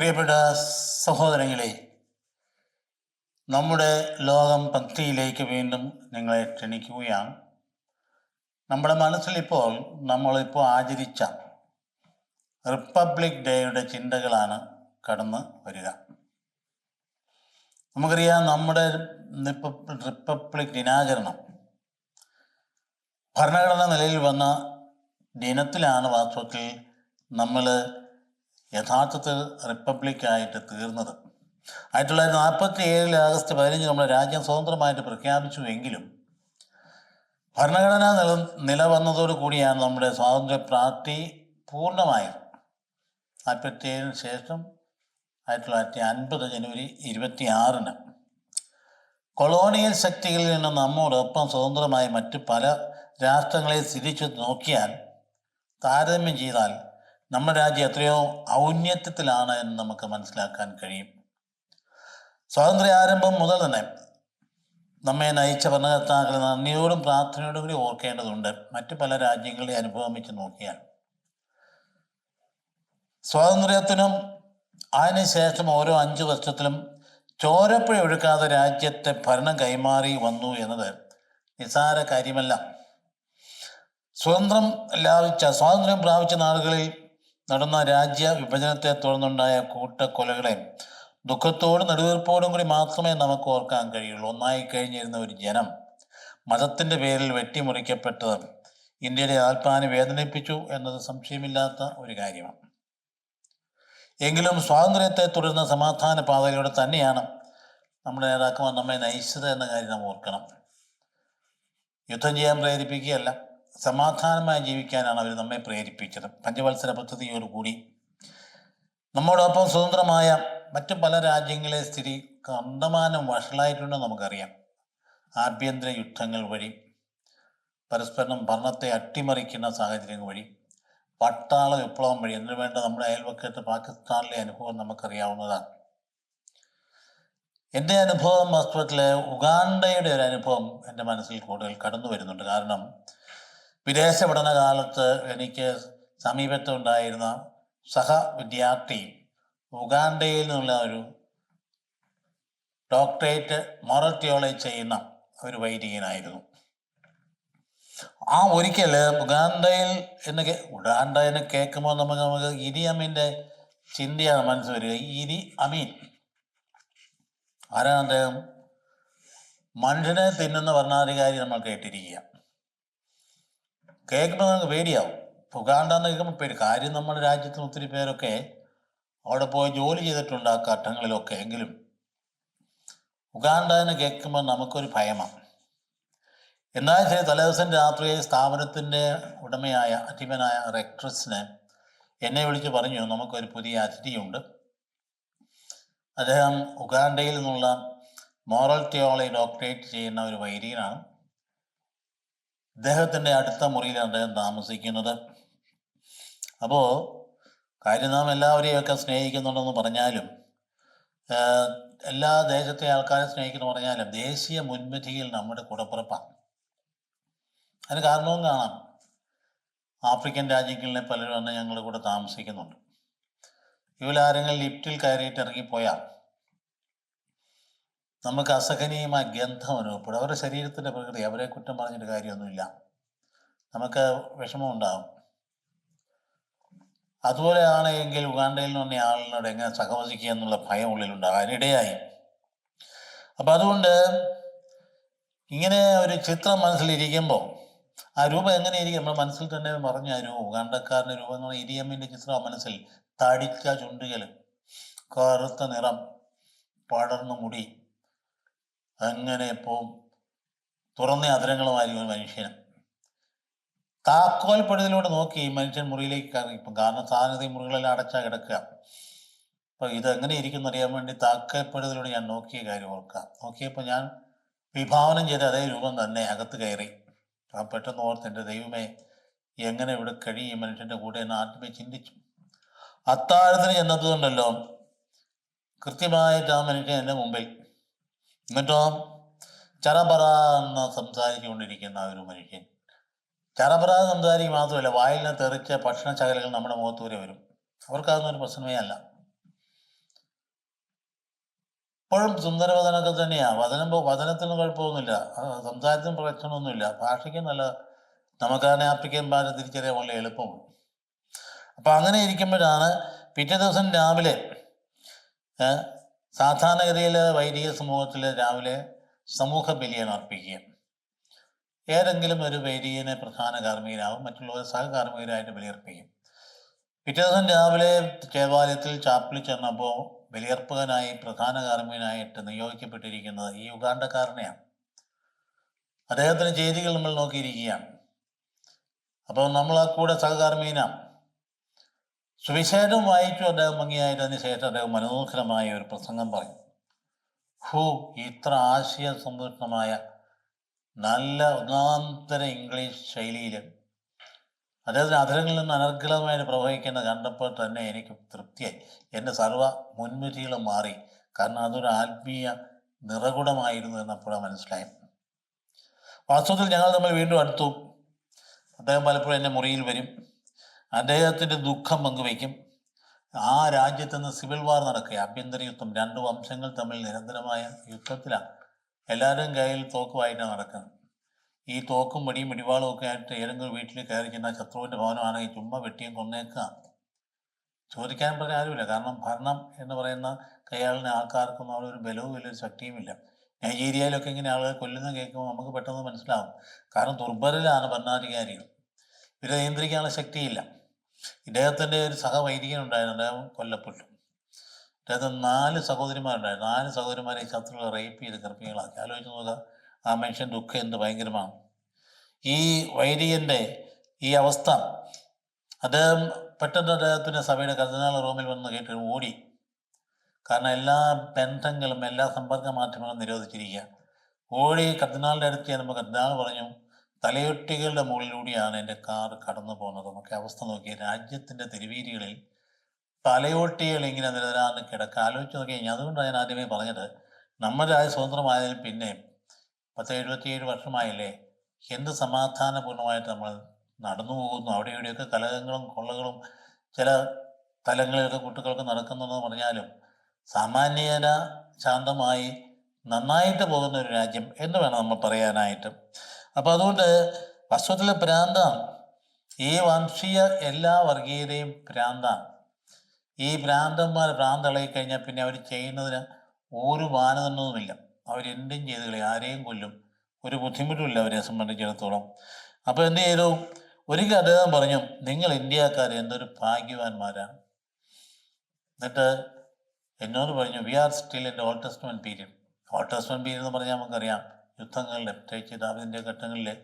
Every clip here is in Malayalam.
പ്രിയപ്പെട്ട സഹോദരങ്ങളെ, നമ്മുടെ ലോകം ഭക്തിയിലേക്ക് വീണ്ടും നിങ്ങളെ ക്ഷണിക്കുകയാണ്. നമ്മുടെ മനസ്സിലിപ്പോൾ നമ്മളിപ്പോൾ ആചരിച്ച റിപ്പബ്ലിക് ഡേയുടെ ചിന്തകളാണ് കടന്നു വരിക. നമുക്കറിയാം, നമ്മുടെ റിപ്പബ്ലിക് ദിനാചരണം ഭരണഘടന നിലയിൽ വന്ന ദിനത്തിലാണ് വാസ്തവത്തിൽ നമ്മൾ യഥാർത്ഥത്തിൽ റിപ്പബ്ലിക്കായിട്ട് തീർന്നത്. 1947 ആഗസ്റ്റ് 15 നമ്മുടെ രാജ്യം സ്വതന്ത്രമായിട്ട് പ്രഖ്യാപിച്ചുവെങ്കിലും ഭരണഘടന നിലവന്നതോടു കൂടിയാണ് നമ്മുടെ സ്വാതന്ത്ര്യ പ്രാപ്തി പൂർണ്ണമായത്. 47 ശേഷം 1950 ജനുവരി 26 കൊളോണിയൽ ശക്തികളിൽ നിന്ന് നമ്മോടൊപ്പം സ്വതന്ത്രമായി മറ്റ് പല രാഷ്ട്രങ്ങളെ തിരിച്ചു നോക്കിയാൽ, താരതമ്യം ചെയ്താൽ നമ്മുടെ രാജ്യം എത്രയോ ഔന്നത്യത്തിലാണ് എന്ന് നമുക്ക് മനസ്സിലാക്കാൻ കഴിയും. സ്വാതന്ത്ര്യാരംഭം മുതൽ തന്നെ നമ്മെ നയിച്ച ഭരണകർത്താക്കളെ നന്ദിയോടും പ്രാർത്ഥനയോടും കൂടി ഓർക്കേണ്ടതുണ്ട്. മറ്റു പല രാജ്യങ്ങളുടെ അനുഭവം വെച്ച് നോക്കിയാൽ സ്വാതന്ത്ര്യത്തിനും അതിനുശേഷം ഓരോ 5 വർഷത്തിലും ചോരപ്പുഴ ഒഴുക്കാതെ രാജ്യത്തെ ഭരണം കൈമാറി വന്നു എന്നത് നിസ്സാര കാര്യമല്ല. സ്വാതന്ത്ര്യം പ്രാപിച്ച നാളുകളിൽ നടന്ന രാജ്യ വിഭജനത്തെ തുടർന്നുണ്ടായ കൂട്ടക്കൊലകളെ ദുഃഖത്തോടും നെടുവീർപ്പോടും കൂടി മാത്രമേ നമുക്ക് ഓർക്കാൻ കഴിയുള്ളൂ. ഒന്നായി കഴിഞ്ഞിരുന്ന ഒരു ജനം മതത്തിൻ്റെ പേരിൽ വെട്ടിമുറിക്കപ്പെട്ടത് ഇന്ത്യയുടെ ആത്മാവിനെ വേദനിപ്പിച്ചു എന്നത് സംശയമില്ലാത്ത ഒരു കാര്യമാണ്. എങ്കിലും സ്വാതന്ത്ര്യത്തെ തുടർന്ന സമാധാന പാതയിലൂടെ തന്നെയാണ് നമ്മുടെ നേതാക്കന്മാർ നമ്മെ നയിച്ചത് എന്ന കാര്യം നാം ഓർക്കണം. യുദ്ധം ചെയ്യാൻ പ്രേരിപ്പിക്കുകയല്ല, സമാധാനമായി ജീവിക്കാനാണ് അവർ നമ്മെ പ്രേരിപ്പിച്ചത്. പഞ്ചവത്സര പദ്ധതിയോടുകൂടി നമ്മോടൊപ്പം സ്വതന്ത്രമായ മറ്റു പല രാജ്യങ്ങളെ സ്ഥിതി കണ്ടമാനം വഷളായിട്ടുണ്ടെന്ന് നമുക്കറിയാം. ആഭ്യന്തര യുദ്ധങ്ങൾ വഴി, പരസ്പരം ഭരണത്തെ അട്ടിമറിക്കുന്ന സാഹചര്യങ്ങൾ വഴി, പട്ടാള വിപ്ലവം വഴി, എന്നിനു വേണ്ട നമ്മുടെ അയൽവക്കത്ത് പാകിസ്ഥാനിലെ അനുഭവം നമുക്കറിയാവുന്നതാണ്. എൻ്റെ അനുഭവം വാസ്തവത്തിൽ ഉഗാണ്ടയുടെ ഒരു അനുഭവം എൻ്റെ മനസ്സിൽ കൂടുതൽ കടന്നു വരുന്നുണ്ട്. കാരണം വിദേശ പഠനകാലത്ത് എനിക്ക് സമീപത്തുണ്ടായിരുന്ന വിദ്യാർത്ഥി ഉഗാണ്ടയിൽ നിന്നുള്ള ഒരു ഡോക്ടറേറ്റ് മോറൽ തിയോളജി ചെയ്യുന്ന ഒരു വൈദികനായിരുന്നു. ഒരിക്കൽ ഉഗാണ്ട എന്ന് കേൾക്കുമ്പോൾ നമുക്ക് ഇരി അമീൻ്റെ ചിന്തയാണ് മനസ്സിൽ വരിക. ഇരി അമീൻ ആരാണ് അദ്ദേഹം? മനുഷ്യനെ തിന്നുന്ന ഭരണാധികാരി നമ്മൾ കേട്ടിരിക്കുക. കേൾക്കുമ്പോൾ നമുക്ക് പേടിയാവും. ഉഗാണ്ട എന്ന് കേൾക്കുമ്പോൾ പേടി. കാര്യം നമ്മുടെ രാജ്യത്തിന് ഒത്തിരി പേരൊക്കെ അവിടെ പോയി ജോലി ചെയ്തിട്ടുണ്ട് ആ ഘട്ടങ്ങളിലൊക്കെ. എങ്കിലും ഉഗാണ്ട എന്ന് കേൾക്കുമ്പോൾ നമുക്കൊരു ഭയമാണ്. എന്നാൽ ശരി, തലേദിവസം രാത്രി സ്ഥാപനത്തിൻ്റെ ഉടമയായ അധിപനായ റെക്ട്രസിന് എന്നെ വിളിച്ച് പറഞ്ഞു, നമുക്കൊരു പുതിയ അതിഥിയുണ്ട്. അദ്ദേഹം ഉഗാണ്ടയിൽ നിന്നുള്ള മോറൽ തിയോളജി ഡോക്ടറേറ്റ് ചെയ്യുന്ന ഒരു വൈദികനാണ്. അദ്ദേഹത്തിൻ്റെ അടുത്ത മുറിയിലാണ് അദ്ദേഹം താമസിക്കുന്നത്. അപ്പോൾ കാര്യം നാം എല്ലാവരെയൊക്കെ സ്നേഹിക്കുന്നുണ്ടെന്ന് പറഞ്ഞാലും, എല്ലാ ദേശത്തെ ആൾക്കാരെ സ്നേഹിക്കുന്നു പറഞ്ഞാലും, ദേശീയ മുൻവിധിയിൽ നമ്മുടെ കൂടപ്പിറപ്പാണ്. അതിന് കാരണവും കാണാം. ആഫ്രിക്കൻ രാജ്യങ്ങളിലെ പലരും തന്നെ ഞങ്ങളുടെ കൂടെ താമസിക്കുന്നുണ്ട്. ഇവരാരെങ്കിലും ലിഫ്റ്റിൽ കയറിയിട്ട് ഇറങ്ങിപ്പോയാൽ നമുക്ക് അസഹനീയമായ ഗന്ധം അനുഭവപ്പെടും. അവരുടെ ശരീരത്തിൻ്റെ പ്രകൃതി, അവരെ കുറ്റം പറഞ്ഞിട്ട് കാര്യമൊന്നുമില്ല, നമുക്ക് വിഷമം ഉണ്ടാകും. അതുപോലെയാണ് എങ്കിൽ ഉഗാണ്ടയിൽ നിന്ന് വന്ന ആളിനോട് എങ്ങനെ സഹവസിക്കുക എന്നുള്ള ഭയം ഉള്ളിലുണ്ടാകാനിടയായി. അപ്പം അതുകൊണ്ട് ഇങ്ങനെ ഒരു ചിത്രം മനസ്സിലിരിക്കുമ്പോൾ ആ രൂപം എങ്ങനെയിരിക്കും നമ്മുടെ മനസ്സിൽ തന്നെ പറഞ്ഞ ആ രൂപം, ഉഗാണ്ടക്കാരൻ്റെ രൂപം എന്ന് പറഞ്ഞാൽ ഇരിയമ്മിൻ്റെ ചിത്രം മനസ്സിൽ. തടിച്ച ചുണ്ടുകൾ, കറുത്ത നിറം, പടർന്ന മുടി, അങ്ങനെ പോവും, തുറന്ന അതിരങ്ങളുമായിരിക്കും മനുഷ്യന്. താക്കോൽപ്പടിയിലൂടെ നോക്കി മനുഷ്യൻ മുറിയിലേക്ക് കയറിപ്പം. കാരണം സാധാരണ മുറികളെല്ലാം അടച്ചാൽ കിടക്കുക. അപ്പോൾ ഇതെങ്ങനെ ഇരിക്കും അറിയാൻ വേണ്ടി താക്കോൽപ്പടിയിലൂടെ ഞാൻ നോക്കിയ കാര്യം ഓർക്കാം. നോക്കിയപ്പോൾ ഞാൻ വിഭാവനം ചെയ്ത അതേ രൂപം തന്നെ അകത്ത് കയറി. പെട്ടെന്ന് ഓർത്ത്, എൻ്റെ ദൈവമേ, എങ്ങനെ ഇവിടെ കഴിയും മനുഷ്യൻ്റെ കൂടെ എന്ന് ആദ്യമേ ചിന്തിച്ചു. അത്താഴത്തിന് ചെന്നതുകൊണ്ടല്ലോ കൃത്യമായിട്ട് ആ മനുഷ്യൻ എൻ്റെ മുമ്പിൽ. എന്നിട്ടോ ചറപറ എന്ന് സംസാരിച്ചുകൊണ്ടിരിക്കുന്ന ഒരു മനുഷ്യൻ. ചറപറ സംസാരിക്കുക മാത്രമല്ല, വായിൽ നിന്ന് തെറിച്ച ഭക്ഷണശകലങ്ങൾ നമ്മുടെ മുഖത്ത് വരെ വരും. അവർക്കതൊന്നും ഒരു പ്രശ്നമേ അല്ല. ഇപ്പോഴും സുന്ദരവദനൊക്കെ തന്നെയാണ്. വചനത്തിനും കുഴപ്പമൊന്നുമില്ല, സംസാരത്തിനും പ്രശ്നമൊന്നുമില്ല, ഭാഷയ്ക്ക് നല്ല, നമുക്കതിനെ ആഫ്രിക്കൻ ഭാഷ തിരിച്ചറിയാൻ വളരെ എളുപ്പമാണ്. അപ്പം അങ്ങനെ ഇരിക്കുമ്പോഴാണ് പിറ്റേ ദിവസം രാവിലെ സാധാരണഗതിയിൽ വൈദിക സമൂഹത്തിൽ രാവിലെ സമൂഹ ബലിയാണ് അർപ്പിക്കുക. ഏതെങ്കിലും ഒരു വൈദികനെ പ്രധാന കാർമ്മികനാവും, മറ്റുള്ളവർ സഹകാർമ്മികരായിട്ട് ബലിയർപ്പിക്കും. പിറ്റേ ദിവസം രാവിലെ ദേവാലയത്തിൽ ചാപ്പലിൽ ചെന്നപ്പോൾ ബലിയർപ്പകനായി പ്രധാന കാർമ്മികനായിട്ട് നിയോഗിക്കപ്പെട്ടിരിക്കുന്നത് ഈ യുഗാണ്ടക്കാരനെയാണ്. അദ്ദേഹത്തിന് ചെയ്തികൾ നമ്മൾ നോക്കിയിരിക്കുകയാണ്. അപ്പോൾ നമ്മൾ ആ കൂടെ സഹകാർമ്മികനാണ്. സുവിശേഷം വായിച്ചു അദ്ദേഹം ഭംഗിയായിട്ട്. അതിനുശേഷം അദ്ദേഹം മനോഹരമായ ഒരു പ്രസംഗം പറയും. ഇത്ര ആശയ സമ്പൂർണമായ നല്ല ഒന്നാന്തര ഇംഗ്ലീഷ് ശൈലിയിൽ അദ്ദേഹത്തിന് അധരങ്ങളിൽ നിന്ന് അനർഗളമായിട്ട് പ്രവഹിക്കുന്നത് കണ്ടപ്പോൾ തന്നെ എനിക്ക് തൃപ്തിയായി. എൻ്റെ സർവ്വ മുൻവിധികളും മാറി. കാരണം അതൊരു ആത്മീയ നിറകുടമായിരുന്നു എന്നപ്പോഴാണ് മനസ്സിലായി. വാസ്തവത്തിൽ ഞങ്ങൾ തമ്മിൽ വീണ്ടും അടുത്തു. അദ്ദേഹം പലപ്പോഴും എൻ്റെ മുറിയിൽ വരും. അദ്ദേഹത്തിൻ്റെ ദുഃഖം പങ്കുവയ്ക്കും. ആ രാജ്യത്ത് നിന്ന് സിവിൽ വാർ നടക്കുക, ആഭ്യന്തര യുദ്ധം. രണ്ട് വംശങ്ങൾ തമ്മിൽ നിരന്തരമായ യുദ്ധത്തിലാണ്. എല്ലാവരുടെയും കയ്യിൽ തോക്കുമായിട്ടാണ് നടക്കുന്നത്. ഈ തോക്കും വടിയും ഇടിവാളും ഒക്കെ ആയിട്ട് ഏതെങ്കിലും വീട്ടിൽ കയറി ചെന്നാൽ ശത്രുവിൻ്റെ ഭവനമാണെങ്കിൽ ചുമ്മാ വെട്ടിയും കൊന്നേക്കുക. ചോദിക്കാൻ പറഞ്ഞ ആരുമില്ല. കാരണം ഭരണം എന്ന് പറയുന്ന കൈയാളിന് ആൾക്കാർക്കൊന്നും അവിടെ ഒരു ബലവും ഇല്ല, ഒരു ശക്തിയുമില്ല. നൈജീരിയയിലൊക്കെ ഇങ്ങനെ ആളുകൾ കൊല്ലുന്ന കേൾക്കുമ്പോൾ നമുക്ക് പെട്ടെന്ന് മനസ്സിലാവും. കാരണം ദുർബലരാണ് ഭരണാധികാരികൾ, ഇവരെ നിയന്ത്രിക്കാനുള്ള ശക്തിയില്ല. ഇദ്ദേഹത്തിൻ്റെ ഒരു സഹവൈദികനുണ്ടായിരുന്നു, അദ്ദേഹം കൊല്ലപ്പെട്ടു. അദ്ദേഹത്തിന് 4 സഹോദരിമാരുണ്ടായിരുന്നു. 4 സഹോദരിമാരെ ഈ ശത്രുക്കൾ റേപ്പ് ചെയ്ത് ഗർഭിണികളാക്കി. ആലോചിച്ച് നോക്കുക, ആ മനുഷ്യൻ ദുഃഖം എന്ത് ഭയങ്കരമാണ്. ഈ വൈദികൻ്റെ ഈ അവസ്ഥ, അദ്ദേഹം പെട്ടെന്ന് അദ്ദേഹത്തിൻ്റെ സഭയുടെ കർദിനാൾ റൂമിൽ വന്ന് കേട്ട് ഓടി. കാരണം എല്ലാ ബന്ധങ്ങളും എല്ലാ സമ്പർക്ക മാധ്യമങ്ങളും നിരോധിച്ചിരിക്കുക. ഓടി കർദിനാളിൻ്റെ അടുത്ത് ചെല്ലുമ്പോൾ കർദിനാൾ പറഞ്ഞു, തലയൊട്ടികളുടെ മുകളിലൂടെയാണ് എൻ്റെ കാർ കടന്നു പോകുന്നത്. നമുക്ക് അവസ്ഥ നോക്കി, രാജ്യത്തിൻ്റെ തെരുവീതികളിൽ തലയോട്ടികൾ ഇങ്ങനെ നിരന്തരാന്ന് കിടക്കുക. ആലോചിച്ച് നോക്കി കഴിഞ്ഞാൽ, അതുകൊണ്ടാണ് ഞാൻ ആദ്യമേ പറഞ്ഞത്, നമ്മുടെ രാജ്യം സ്വതന്ത്രമായതിൽ പിന്നെ 10-77 വർഷമായില്ലേ, എന്ത് സമാധാനപൂർണ്ണമായിട്ട് നമ്മൾ നടന്നു പോകുന്നു. അവിടെ ഇവിടെയൊക്കെ കലഹങ്ങളും കൊള്ളകളും ചില തലങ്ങളിലൊക്കെ കുട്ടികൾക്ക് നടക്കുന്നുണ്ടെന്ന് പറഞ്ഞാലും സാമാന്യേന ശാന്തമായി നന്നായിട്ട് പോകുന്ന ഒരു രാജ്യം എന്ന് വേണം നമ്മൾ പറയാനായിട്ട്. അപ്പോൾ അതുകൊണ്ട് വാസ്തവത്തിലെ ഭ്രാന്താണ് ഈ വംശീയ എല്ലാ വർഗീയതയും ഭ്രാന്താണ്. ഈ ഭ്രാന്തളയി കഴിഞ്ഞാൽ പിന്നെ അവർ ചെയ്യുന്നതിന് ഒരു മാനദണ്ഡവുമില്ല. അവരെന്തും ചെയ്ത് കളി, ആരെയും കൊല്ലും, ഒരു ബുദ്ധിമുട്ടുമില്ല അവരെ സംബന്ധിച്ചിടത്തോളം. അപ്പോൾ എന്ത് ചെയ്തു, ഒരിക്കൽ അദ്ദേഹം പറഞ്ഞു, നിങ്ങൾ ഇന്ത്യക്കാർ എന്തൊരു ഭാഗ്യവാന്മാരാണ്. എന്നിട്ട് എന്നോട് പറഞ്ഞു, we are still in the Old Testament period. Old Testament period എന്ന് പറഞ്ഞാൽ നമുക്കറിയാം, യുദ്ധങ്ങളുടെ, പ്രത്യേകിച്ച് ദാവീദിന്റെ ഘട്ടങ്ങളിലെ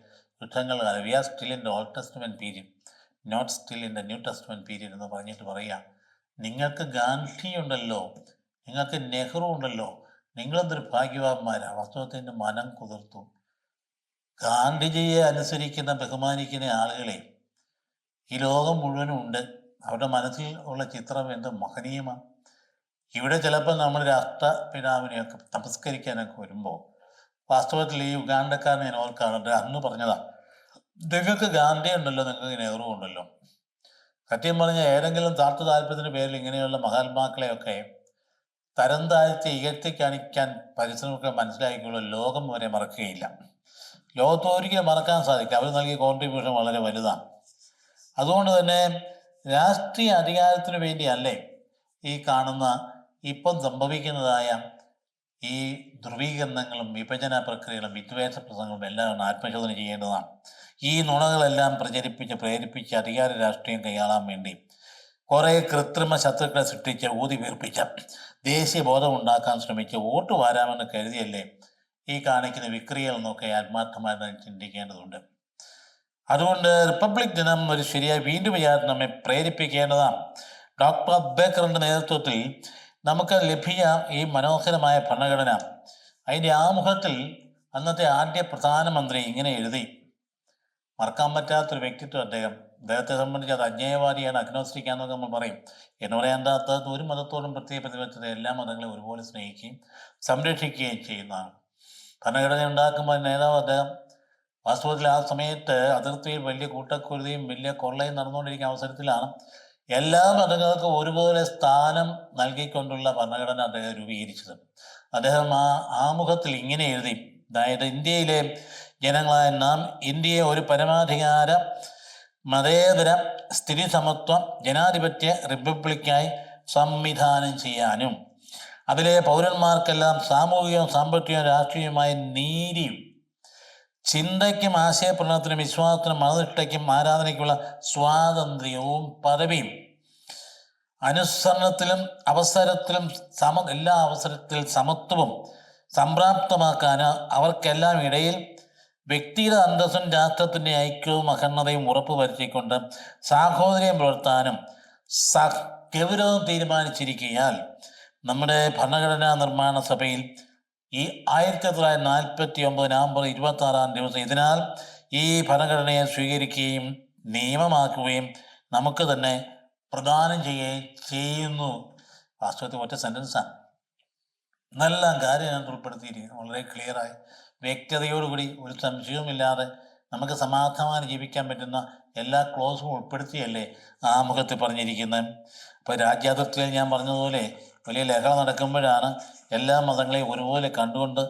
യുദ്ധങ്ങൾ കാലം. We are still in the Old Testament period, not still in the New Testament period എന്ന് പറഞ്ഞിട്ട് പറയാം, നിങ്ങൾക്ക് ഗാന്ധി ഉണ്ടല്ലോ, നിങ്ങൾക്ക് നെഹ്റു ഉണ്ടല്ലോ, നിങ്ങളെന്തൊരു ഭാഗ്യവാന്മാരാണ്. വാസ്തവത്തിൻ്റെ മനം കുതിർത്തു. ഗാന്ധിജിയെ അനുസരിക്കുന്ന ബഹുമാനിക്കുന്ന ആളുകളെ ഈ ലോകം മുഴുവനും ഉണ്ട്. അവരുടെ മനസ്സിൽ ഉള്ള ചിത്രം എന്ത് മഹനീയമാണ്. ഇവിടെ ചിലപ്പോൾ നമ്മൾ രാഷ്ട്രപിതാവിനെയൊക്കെ നമസ്കരിക്കാനൊക്കെ വരുമ്പോൾ വാസ്തവത്തിൽ ഈ ഉഗാണ്ടക്കാരനെ ഞാൻ ഓർക്കാറുണ്ട്. അന്ന് പറഞ്ഞതാ, നിങ്ങൾക്ക് ഗാന്ധി ഉണ്ടല്ലോ, നിങ്ങൾക്ക് നെഹ്റു ഉണ്ടല്ലോ. സത്യം പറഞ്ഞാൽ ഏതെങ്കിലും താല്പര്യത്തിൻ്റെ പേരിൽ ഇങ്ങനെയുള്ള മഹാത്മാക്കളെയൊക്കെ തരം താഴ്ത്തി ഇകഴ്ത്തി കാണിക്കാൻ പരിശ്രമിക്കാൻ മനസ്സിലാക്കിയുള്ള ലോകം വരെ മറക്കുകയില്ല. ലോകത്ത് ഒരിക്കലും മറക്കാൻ സാധിക്കും. അവർ നൽകിയ കോൺട്രിബ്യൂഷൻ വളരെ വലുതാണ്. അതുകൊണ്ട് തന്നെ രാഷ്ട്രീയ അധികാരത്തിന് വേണ്ടിയല്ലേ ഈ കാണുന്ന ഇപ്പം സംഭവിക്കുന്നതായ ഈ ധ്രുവീകരണങ്ങളും വിഭജന പ്രക്രിയകളും വിദ്വേഷ പ്രസംഗങ്ങളും എല്ലാം ആത്മശോധന ചെയ്യേണ്ടതാണ്. ഈ നുണകളെല്ലാം പ്രേരിപ്പിച്ച് അധികാര രാഷ്ട്രീയം കൈയാളാൻ വേണ്ടി കുറേ കൃത്രിമ ശത്രുക്കളെ സൃഷ്ടിച്ച് ഊതി വീർപ്പിച്ച ദേശീയ ബോധം ഉണ്ടാക്കാൻ ശ്രമിച്ച് വോട്ട് വാരാമെന്ന് കരുതിയല്ലേ ഈ കാണിക്കുന്ന വിക്രിയകൾ എന്നൊക്കെ ആത്മാർത്ഥമായി ചിന്തിക്കേണ്ടതുണ്ട്. അതുകൊണ്ട് റിപ്പബ്ലിക് ദിനം ഒരു ശരിയായ വീണ്ടും വിചാരം നമ്മെ പ്രേരിപ്പിക്കേണ്ടതാണ്. ഡോക്ടർ അംബേദ്കറിൻ്റെ നേതൃത്വത്തിൽ നമുക്ക് ലഭിച്ച ഈ മനോഹരമായ ഭരണഘടന, അതിൻ്റെ ആമുഖത്തിൽ അന്നത്തെ ആദ്യ പ്രധാനമന്ത്രി ഇങ്ങനെ എഴുതി. മറക്കാൻ പറ്റാത്തൊരു വ്യക്തിത്വം അദ്ദേഹത്തെ സംബന്ധിച്ച് അത് അജ്ഞേയവാദിയാണ്, അഗ്നോസ്റ്റിക്കാന്നൊക്കെ നമ്മൾ പറയും. എന്ന് പറയാൻ അദ്ദേഹത്തെ ഒരു മതത്തോടും പ്രത്യേക പ്രതിബദ്ധത, എല്ലാ മതങ്ങളെയും ഒരുപോലെ സ്നേഹിക്കുകയും സംരക്ഷിക്കുകയും ചെയ്യുന്നതാണ്. ഭരണഘടന ഉണ്ടാക്കുമ്പോൾ നേതാവ് അദ്ദേഹം. വാസ്തവത്തിൽ ആ സമയത്ത് അതിർത്തിയിൽ വലിയ കൂട്ടക്കുരുതിയും വലിയ കൊള്ളയും നടന്നുകൊണ്ടിരിക്കുന്ന അവസരത്തിലാണ് എല്ലാ മതങ്ങൾക്കും ഒരുപോലെ സ്ഥാനം നൽകിക്കൊണ്ടുള്ള ഭരണഘടന അദ്ദേഹം രൂപീകരിച്ചത്. അദ്ദേഹം ആ ആമുഖത്തിൽ ഇങ്ങനെ എഴുതി, അതായത് ഇന്ത്യയിലെ ജനങ്ങളായ നാം ഇന്ത്യയെ ഒരു പരമാധികാര മതേതര സ്ഥിതി സമത്വ ജനാധിപത്യ റിപ്പബ്ലിക്കായി സംവിധാനം ചെയ്യാനും അതിലെ പൗരന്മാർക്കെല്ലാം സാമൂഹികവും സാമ്പത്തികവും രാഷ്ട്രീയവുമായ നീതിയും ചിന്തയ്ക്കും ആശയപ്രകടനത്തിനും വിശ്വാസത്തിനും മതനിഷ്ഠയ്ക്കും ആരാധനയ്ക്കുള്ള സ്വാതന്ത്ര്യവും പദവിയും അനുസരണത്തിലും അവസരത്തിലും എല്ലാ അവസരത്തിലും സമത്വവും സംപ്രാപ്തമാക്കാൻ അവർക്കെല്ലാം ഇടയിൽ വ്യക്തിയുടെ അന്തസ്സും രാഷ്ട്രത്തിൻ്റെ ഐക്യവും അഖണ്ഡതയും ഉറപ്പുവരുത്തിക്കൊണ്ട് സാഹോദര്യം പുലർത്താനും ഗൗരവം തീരുമാനിച്ചിരിക്കയാൽ നമ്മുടെ ഭരണഘടനാ നിർമ്മാണ സഭയിൽ ഈ 1949 നവംബർ 26 ദിവസം ഇതിനാൽ ഈ ഭരണഘടനയെ സ്വീകരിക്കുകയും നിയമമാക്കുകയും നമുക്ക് തന്നെ പ്രദാനം ചെയ്യുകയും ചെയ്യുന്നു. വാസ്തവത്തിൽ ഒറ്റ സെൻറ്റൻസാണ്, നല്ല കാര്യം ഉൾപ്പെടുത്തിയിരിക്കുന്നു. വളരെ ക്ലിയറായി വ്യക്തതയോടുകൂടി ഒരു സംശയവുമില്ലാതെ നമുക്ക് സമാധാനം ജീവിക്കാൻ പറ്റുന്ന എല്ലാ ക്ലോസും ഉൾപ്പെടുത്തിയല്ലേ ആമുഖത്തിൽ പറഞ്ഞിരിക്കുന്നത്. അപ്പോൾ രാജ്യാതിർത്തിയിൽ ഞാൻ പറഞ്ഞതുപോലെ വലിയ ലഹള നടക്കുമ്പോഴാണ് എല്ലാ മതങ്ങളെയും ഒരുപോലെ കണ്ടുകൊണ്ട്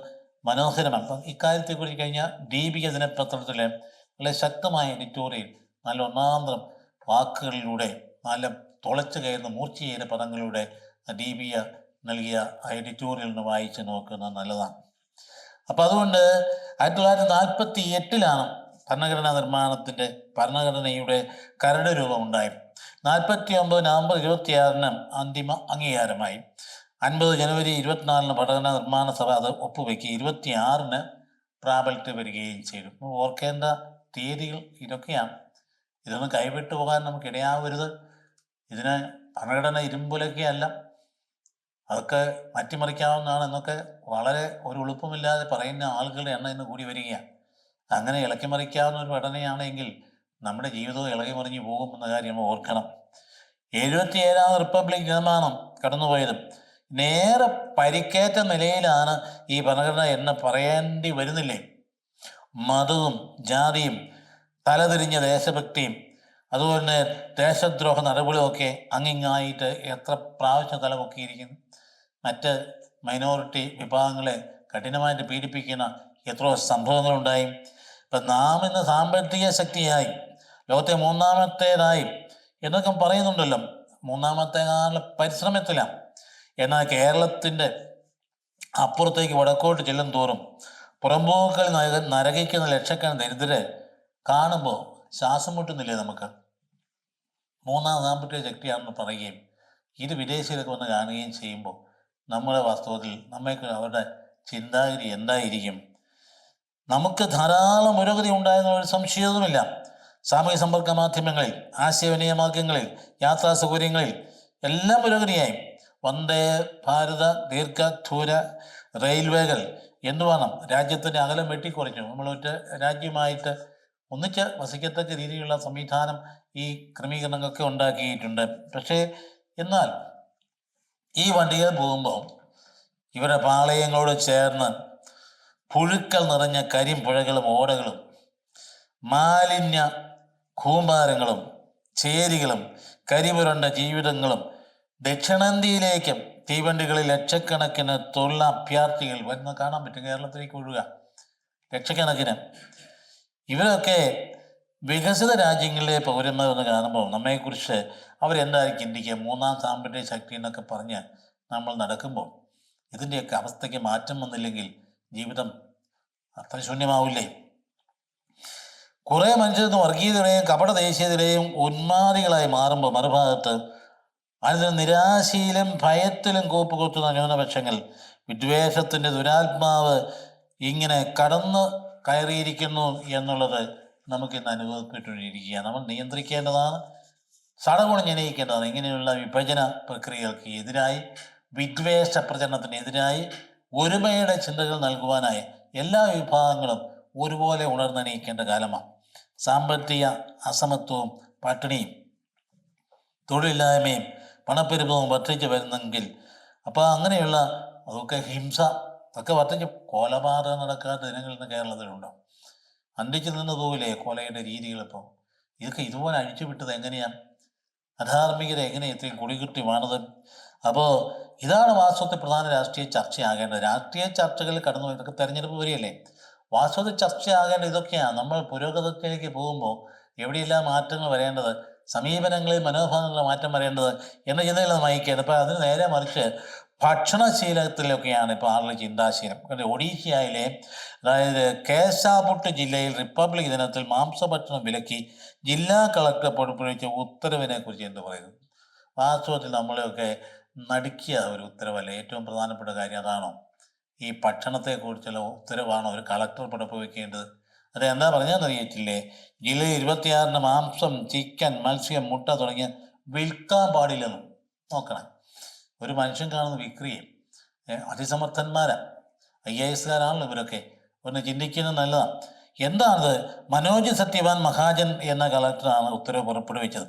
മനോഹരമാണ്. അപ്പം ഇക്കാര്യത്തെക്കുറിച്ച് കഴിഞ്ഞാൽ ദീപിക ദിനപത്രത്തിലെ വളരെ ശക്തമായ എഡിറ്റോറിയൽ, നല്ല ഒന്നാന്തരം വാക്കുകളിലൂടെ, നല്ല തുളച്ചു കയറുന്ന മൂർച്ചയേറെ പദങ്ങളിലൂടെ ദീപിക നൽകിയ ആ എഡിറ്റോറിയലിന് വായിച്ച് നോക്കുന്നത് നല്ലതാണ്. അപ്പം അതുകൊണ്ട് 1948 ഭരണഘടനാ നിർമ്മാണത്തിൻ്റെ ഭരണഘടനയുടെ കരട് രൂപം ഉണ്ടായി. 49 നവംബർ 26 അന്തിമ അംഗീകാരമായി. 50 ജനുവരി 24 ഭരണഘടനാ നിർമ്മാണ സഭ അത് ഒപ്പുവെക്കുക, 26 പ്രാബല്യത്തിൽ വരികയും ചെയ്തു. ഓർക്കേണ്ട തീയതികൾ ഇതൊക്കെയാണ്. ഇതൊന്നും കൈവിട്ടു പോകാൻ നമുക്ക് ഇടയാവരുത്. ഇതിന് ഭരണഘടന ഇരുമ്പുലൊക്കെയല്ല, അതൊക്കെ മാറ്റിമറിക്കാവുന്നതാണ് എന്നൊക്കെ വളരെ ഒരു എളുപ്പമില്ലാതെ പറയുന്ന ആളുകളുടെ എണ്ണം ഇന്ന് കൂടി വരികയാണ്. അങ്ങനെ ഇളക്കിമറിക്കാവുന്ന ഒരു ഘടനയാണെങ്കിൽ നമ്മുടെ ജീവിതവും ഇളകി മറിഞ്ഞു പോകുമെന്ന കാര്യം ഓർക്കണം. 77ാം റിപ്പബ്ലിക് നിർമ്മാണം കടന്നുപോയത് നേരെ പരിക്കേറ്റ നിലയിലാണ് ഈ ഭരണഘടന എന്ന് പറയേണ്ടി വരുന്നില്ലേ. മതവും ജാതിയും തലതിരിഞ്ഞ ദേശഭക്തിയും അതുപോലെ തന്നെ ദേശദ്രോഹ നടപടികളൊക്കെ അങ്ങിങ്ങായിട്ട് എത്ര പ്രാവശ്യം തലപൊക്കിയിരിക്കുന്നു. മറ്റ് മൈനോറിറ്റി വിഭാഗങ്ങളെ കഠിനമായിട്ട് പീഡിപ്പിക്കുന്ന എത്രയോ സംഭവങ്ങളുണ്ടായി. ഇപ്പം നാം ഇന്ന് സാമ്പത്തിക ശക്തിയായി ലോകത്തെ 3ാമത്തേതായി എന്നൊക്കെ പറയുന്നുണ്ടല്ലോ, 3ാമത്തെ പരിശ്രമത്തിലാണ്. എന്നാൽ കേരളത്തിൻ്റെ അപ്പുറത്തേക്ക് വടക്കോട്ട് ചെല്ലും തോറും പുറമ്പോക്കളിൽ നരകിക്കുന്ന ലക്ഷക്കണക്കിന് ദരിദ്രരെ കാണുമ്പോൾ ശ്വാസം മുട്ടുന്നില്ലേ നമുക്ക്. 3ാം സാമ്പത്തിക ശക്തിയാണെന്ന് പറയുകയും ഇത് വിദേശികളൊക്കെ വന്ന് കാണുകയും ചെയ്യുമ്പോൾ നമ്മുടെ വാസ്തവത്തിൽ നമ്മൾക്ക് അവരുടെ ചിന്താഗതി എന്തായിരിക്കും? നമുക്ക് ധാരാളം പുരോഗതി ഉണ്ടായെന്ന ഒരു സംശയവുമില്ല. സാമൂഹ്യ സമ്പർക്ക മാധ്യമങ്ങളിൽ, ആശയവിനിമയ മാർഗങ്ങളിൽ, യാത്രാ സൗകര്യങ്ങളിൽ എല്ലാം പുരോഗതിയായി. വന്ദേ ഭാരത ദീർഘദൂര റെയിൽവേകൾ എന്തുവേണം, രാജ്യത്തിൻ്റെ അകലം വെട്ടിക്കുറച്ചു. നമ്മളൊറ്റ രാജ്യമായിട്ട് ഒന്നിച്ച് വസിക്കത്തക്ക രീതിയിലുള്ള സംവിധാനം ഈ ക്രമീകരണങ്ങളൊക്കെ ഉണ്ടാക്കിയിട്ടുണ്ട്. പക്ഷേ എന്നാൽ ഈ വണ്ടികൾ പോകുമ്പോൾ ഇവരുടെ പാളയങ്ങളോട് ചേർന്ന് പുഴുക്കൾ നിറഞ്ഞ കരിമ്പുഴകളും ഓടകളും മാലിന്യ കൂമ്പാരങ്ങളും ചേരികളും കരിപുരണ്ട ജീവിതങ്ങളും ദക്ഷിണേന്ത്യയിലേക്കും തീവണ്ടികളിൽ ലക്ഷക്കണക്കിന് തൊഴിലഭ്യർത്ഥികൾ വരുന്ന കാണാൻ പറ്റും. കേരളത്തിലേക്ക് ഒഴുകുക ലക്ഷക്കണക്കിന്. ഇവരൊക്കെ വികസിത രാജ്യങ്ങളിലെ പൗരന്മാരെന്ന് കാണുമ്പോൾ നമ്മെക്കുറിച്ച് അവരെന്തായിരിക്കും ചിന്തിക്കുക? 3ാം സാമ്പത്തിക ശക്തി എന്നൊക്കെ പറഞ്ഞ് നമ്മൾ നടക്കുമ്പോൾ ഇതിൻ്റെയൊക്കെ അവസ്ഥയ്ക്ക് മാറ്റം വന്നില്ലെങ്കിൽ ജീവിതം അർത്ഥശൂന്യമാവില്ലേ? കുറേ മനുഷ്യർക്ക് വർഗീയതയുടെയും കപട ദേശീയതയുടെയും ഉന്മാദികളായി മാറുമ്പോൾ മറുഭാഗത്ത് അതിന് നിരാശയിലും ഭയത്തിലും കൂപ്പുകുത്തുന്ന ന്യൂനപക്ഷങ്ങൾ വിദ്വേഷത്തിൻ്റെ ദുരാത്മാവ് ഇങ്ങനെ കടന്നു കയറിയിരിക്കുന്നു എന്നുള്ളത് നമുക്കിന്ന് അനുഭവപ്പെട്ടുകൊണ്ടിരിക്കുക. നമ്മൾ നിയന്ത്രിക്കേണ്ടതാണ്, സടകുണഞ്ഞനയിക്കേണ്ടതാണ്. ഇങ്ങനെയുള്ള വിഭജന പ്രക്രിയകൾക്ക് എതിരായി, വിദ്വേഷ പ്രചരണത്തിനെതിരായി, ഒരുമയുടെ ചിന്തകൾ നൽകുവാനായി എല്ലാ വിഭാഗങ്ങളും ഒരുപോലെ ഉണർന്നെണീക്കേണ്ട കാലമാണ്. സാമ്പത്തിക അസമത്വവും പട്ടിണിയും തൊഴിലില്ലായ്മയും പണപ്പെരുപ്പവും വർദ്ധിച്ചു വരുന്നെങ്കിൽ അപ്പോൾ അങ്ങനെയുള്ള അതൊക്കെ ഹിംസ ഒക്കെ വർദ്ധിച്ച് കൊലപാതകം നടക്കാത്ത ദിനങ്ങൾ ഇന്ന് കേരളത്തിലുണ്ടോ? അന്തിച്ചു നിന്ന് പോകില്ലേ കൊലയുടെ രീതികളിപ്പോൾ? ഇതൊക്കെ ഇതുപോലെ അഴിച്ചുവിട്ടത് എങ്ങനെയാണ്? അധാർമികത എങ്ങനെ ഇത്രയും കുടികുട്ടി വാണത്? അപ്പോൾ ഇതാണ് വാസ്തവത്തിൽ പ്രധാന രാഷ്ട്രീയ ചർച്ചയാകേണ്ടത്. രാഷ്ട്രീയ ചർച്ചകളിൽ കടന്നു പോയി ഇതൊക്കെ തെരഞ്ഞെടുപ്പ് വരികയല്ലേ. വാസ്തവത്തിൽ ചർച്ചയാകേണ്ട ഇതൊക്കെയാണ്. നമ്മൾ പുരോഗതിയിലേക്ക് പോകുമ്പോൾ എവിടെയെല്ലാം മാറ്റങ്ങൾ വരേണ്ടത്, സമീപനങ്ങളിൽ മനോഭാവങ്ങളിൽ മാറ്റം വരേണ്ടത് എന്ന ചിന്തയിൽ നയിക്കുകയാണ്. ഇപ്പോൾ അതിന് നേരെ മറിച്ച് ഭക്ഷണശീലത്തിലൊക്കെയാണ് ഇപ്പോൾ ആളുടെ ചിന്താശീലം. ഒഡീഷയിലെ അതായത് കേശാപുട്ട് ജില്ലയിൽ റിപ്പബ്ലിക് ദിനത്തിൽ മാംസഭക്ഷണം വിലക്കി ജില്ലാ കളക്ടർ പുറപ്പെടുവിച്ച ഉത്തരവിനെ കുറിച്ച് എന്ത് പറയുന്നു? വാസ്തവത്തിൽ നമ്മളെയൊക്കെ നടുക്കിയ ഒരു ഉത്തരവല്ല. ഏറ്റവും പ്രധാനപ്പെട്ട കാര്യം അതാണോ? ഈ ഭക്ഷണത്തെക്കുറിച്ചുള്ള ഉത്തരവാണോ ഒരു കളക്ടർ പുറപ്പെടുവിക്കേണ്ടത്? അത് എന്താ പറഞ്ഞാന്നറിയത്തില്ലേ? ജില്ലയിൽ 26 മാംസം, ചിക്കൻ, മത്സ്യം, മുട്ട തുടങ്ങിയ വിൽക്കാൻ പാടില്ലെന്നും. നോക്കണം, ഒരു മനുഷ്യൻ കാണുന്ന വിക്രിയെ അതിസമർത്ഥന്മാരാണ്, IAS-കാരാണല്ലോ ഇവരൊക്കെ. ഒന്ന് ചിന്തിക്കുന്നത് നല്ലതാണ്. എന്താണത്? മനോജ് സത്യവാൻ മഹാജൻ എന്ന കളക്ടറാണ് ഉത്തരവ് പുറപ്പെടുവിച്ചത്.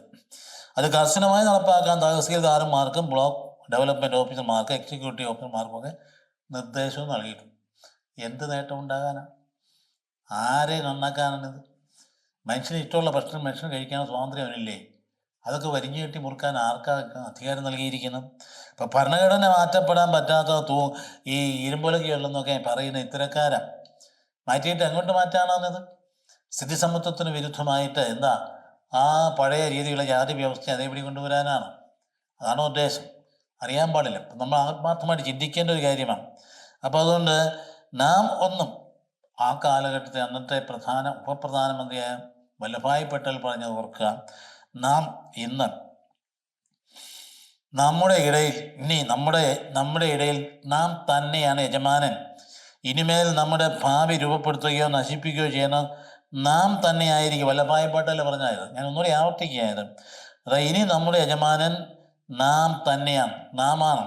അത് കർശനമായി നടപ്പാക്കാൻ തഹസീൽദാർമാർക്കും ബ്ലോക്ക് ഡെവലപ്മെൻറ്റ് ഓഫീസർമാർക്കും എക്സിക്യൂട്ടീവ് ഓഫീസർമാർക്കും ഒക്കെ നിർദ്ദേശവും നൽകിയിട്ടുണ്ട്. എന്ത് നേട്ടം ഉണ്ടാകാനാണ്? ആരെ നന്നാക്കാനാണിത്? മനുഷ്യന് ഇഷ്ടമുള്ള ഭക്ഷണം മനുഷ്യന് കഴിക്കാൻ സ്വാതന്ത്ര്യമില്ലേ? അതൊക്കെ വരിഞ്ഞു കെട്ടി മുറുക്കാൻ ആർക്കാ അധികാരം നൽകിയിരിക്കുന്നത്? ഇപ്പം ഭരണഘടന മാറ്റപ്പെടാൻ പറ്റാത്ത ഈ ഇരുമ്പൊലകയുള്ളെന്നൊക്കെ പറയുന്ന ഇത്തരക്കാരാ. മാറ്റിയിട്ട് എങ്ങോട്ട് മാറ്റാനാണിത്? സ്ഥിതിസമത്വത്തിന് വിരുദ്ധമായിട്ട് എന്താ ആ പഴയ രീതിയിലുള്ള ജാതി വ്യവസ്ഥ അതേപടി കൊണ്ടുവരാനാണ്? അതാണോ ഉദ്ദേശം? അറിയാൻ പാടില്ല. അപ്പം നമ്മൾ ആത്മാർത്ഥമായിട്ട് ചിന്തിക്കേണ്ട ഒരു കാര്യമാണ്. അപ്പോൾ അതുകൊണ്ട് നാം ഒന്നും ആ കാലഘട്ടത്തെ അന്നത്തെ ഉപപ്രധാനമന്ത്രിയായ വല്ലഭായ് പട്ടേൽ പറഞ്ഞത് ഓർക്കുക. നാം ഇന്ന് നമ്മുടെ ഇടയിൽ നാം തന്നെയാണ് യജമാനൻ. ഇനിമേൽ നമ്മുടെ ഭാവി രൂപപ്പെടുത്തുകയോ നശിപ്പിക്കുകയോ ചെയ്യുന്ന നാം തന്നെയായിരിക്കും. വല്ലഭായ് പട്ടേൽ പറഞ്ഞായത് ഞാൻ ഒന്നുകൂടി ആവർത്തിക്കുകയായത്. അതായത് ഇനി നമ്മുടെ യജമാനൻ നാം തന്നെയാണ്, നാമാണ്.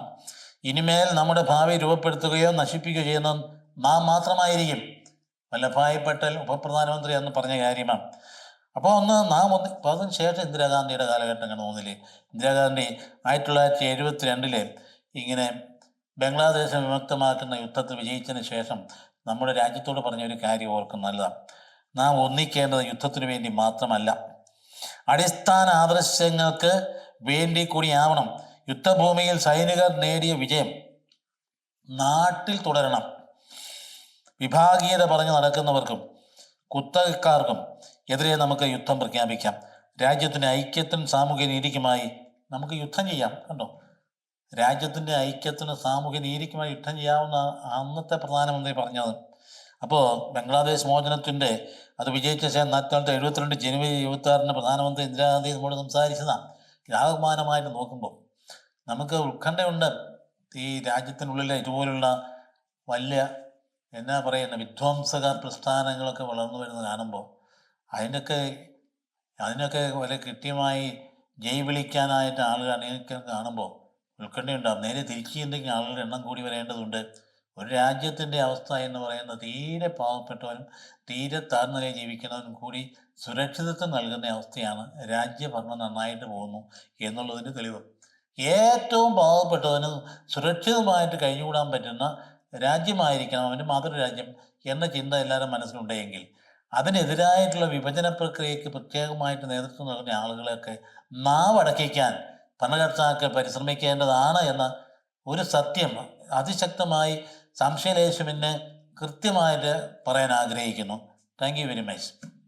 ഇനിമേൽ നമ്മുടെ ഭാവി രൂപപ്പെടുത്തുകയോ നശിപ്പിക്കുകയോ ചെയ്യുന്ന നാം മാത്രമായിരിക്കും. വല്ലഭായ് പട്ടേൽ ഉപപ്രധാനമന്ത്രി എന്ന് പറഞ്ഞ കാര്യമാണ്. അപ്പോൾ ഇപ്പം അതിന് ശേഷം ഇന്ദിരാഗാന്ധിയുടെ കാലഘട്ടം തോന്നില്ലേ? ഇന്ദിരാഗാന്ധി 1972 ഇങ്ങനെ ബംഗ്ലാദേശ് വിമുക്തമാക്കുന്ന യുദ്ധത്തിൽ വിജയിച്ചതിന് ശേഷം നമ്മുടെ രാജ്യത്തോട് പറഞ്ഞൊരു കാര്യം ഓർക്കും നല്ലതാണ്. നാം ഒന്നിക്കേണ്ടത് യുദ്ധത്തിനു വേണ്ടി മാത്രമല്ല, അടിസ്ഥാന ആദർശങ്ങൾക്ക് വേണ്ടി കൂടിയാവണം. യുദ്ധഭൂമിയിൽ സൈനികർ നേടിയ വിജയം നാട്ടിൽ തുടരണം. വിഭാഗീയത പറഞ്ഞു നടക്കുന്നവർക്കും കുത്തകക്കാർക്കും എതിരെ നമുക്ക് യുദ്ധം പ്രഖ്യാപിക്കാം. രാജ്യത്തിൻ്റെ ഐക്യത്തിനും സാമൂഹ്യ നീതിക്കുമായി നമുക്ക് യുദ്ധം ചെയ്യാം. കണ്ടോ, രാജ്യത്തിൻ്റെ ഐക്യത്തിന് സാമൂഹ്യ നീതിക്കുമായി യുദ്ധം ചെയ്യാവുന്ന അന്നത്തെ പ്രധാനമന്ത്രി പറഞ്ഞത്. അപ്പോൾ ബംഗ്ലാദേശ് മോചനത്തിൻ്റെ അത് വിജയിച്ച ശേഷം 1972 ജനുവരി 26 പ്രധാനമന്ത്രി ഇന്ദിരാഗാന്ധി നമ്മോട് സംസാരിച്ചതാണ്. രാഗമാനമായിട്ട് നോക്കുമ്പോൾ നമുക്ക് ഉത്കണ്ഠയുണ്ട്. ഈ രാജ്യത്തിനുള്ളിലെ ഇതുപോലുള്ള വലിയ എന്നാ പറയുന്ന വിധ്വംസക പ്രസ്ഥാനങ്ങളൊക്കെ വളർന്നു വരുന്നത് കാണുമ്പോൾ അതിനൊക്കെ വളരെ കൃത്യമായി ജയ് വിളിക്കാനായിട്ട് ആളുകൾ അണിയിക്കാൻ കാണുമ്പോൾ ഉത്കണ്ഠയുണ്ടാകും. നേരെ തിരിച്ചു എന്തെങ്കിലും ആളുകളുടെ എണ്ണം കൂടി വരേണ്ടതുണ്ട്. ഒരു രാജ്യത്തിൻ്റെ അവസ്ഥ എന്ന് പറയുന്നത് തീരെ പാവപ്പെട്ടവനും തീരെ താഴ്ന്ന നിലയിൽ ജീവിക്കുന്നവനും കൂടി സുരക്ഷിതത്വം നൽകുന്ന അവസ്ഥയാണ്. രാജ്യഭരണം നന്നായിട്ട് പോകുന്നു എന്നുള്ളതിന് തെളിവ്. ഏറ്റവും പാവപ്പെട്ടവന് സുരക്ഷിതമായിട്ട് കഴിഞ്ഞുകൂടാൻ പറ്റുന്ന രാജ്യമായിരിക്കണം അവൻ്റെ മാതൃരാജ്യം എന്ന ചിന്ത എല്ലാവരും മനസ്സിലുണ്ടെങ്കിൽ അതിനെതിരായിട്ടുള്ള വിഭജന പ്രക്രിയയ്ക്ക് പ്രത്യേകമായിട്ട് നേതൃത്വം നൽകുന്ന ആളുകളെയൊക്കെ നാവടക്കിക്കാൻ ഭരണകർത്താക്കൾ പരിശ്രമിക്കേണ്ടതാണ് എന്ന ഒരു സത്യം അതിശക്തമായി സംശയലേശമെന്ന് കൃത്യമായിട്ട് പറയാൻ ആഗ്രഹിക്കുന്നു. Thank you very much.